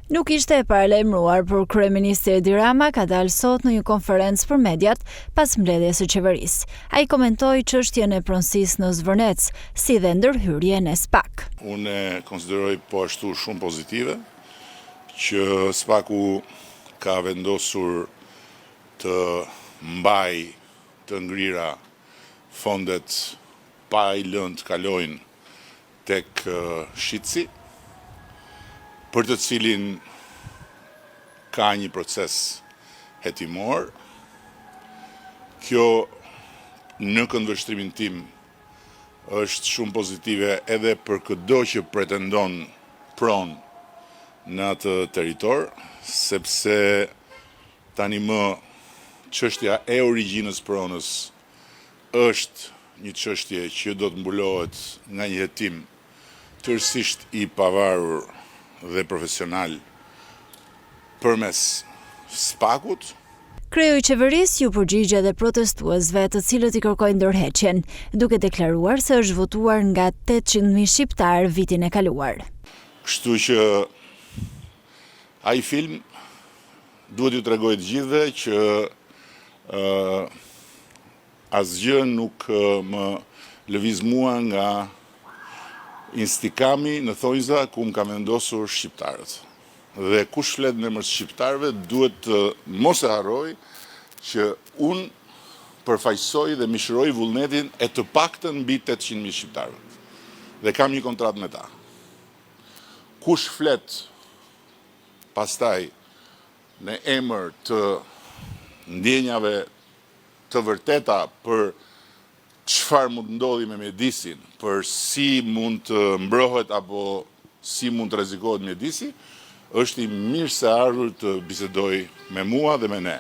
Nuk ishte e paralajmëruar, por kryeministri Edi Rama ka dalë sot në një konferencë për mediat pas mbledhjes së qeverisë. Ai komentoi çështjen e pronësisë në Zvërnec, si dhe ndërhyrjen e SPAK. Unë konsideroj po ashtu shumë pozitive që SPAK-u ka vendosur të mbaj të ngrira fondet pa i lënë të kalojnë tek shitësi, për të cilin ka një proces hetimor. Kjo në këndvështrimin tim është shumë pozitive edhe për çdo që pretendon pronë në atë territor, sepse tani më çështja e origjinës pronës është një çështje që do të mbulohet nga një hetim tërësisht i pavarur dhe profesional përmes SPAK-ut. Kreu i qeverisë ju përgjigj edhe protestuesve të cilët i kërkojnë ndërheqjen, duke deklaruar se është votuar nga 800.000 shqiptar vitin e kaluar. Kështu që ai film duhet ju tregoj të gjithëve që asgjë nuk më lëviz mua nga instikami në thonjza ku më ka vendosur shqiptarët. Dhe kush flet në emër të shqiptarëve duhet të mos e harroj që unë përfaqësoj dhe mishëroj vullnetin e të paktën mbi 800.000 shqiptarëve. Dhe kam një kontratë me ta. Kush flet pastaj në emër të ndjenjave të vërteta për çfarë mund ndodhi me mjedisin, për si mund të mbrohet apo si mund të rrezikohet mjedisi, është i mirë se ardhur të bisedoj me mua dhe me ne.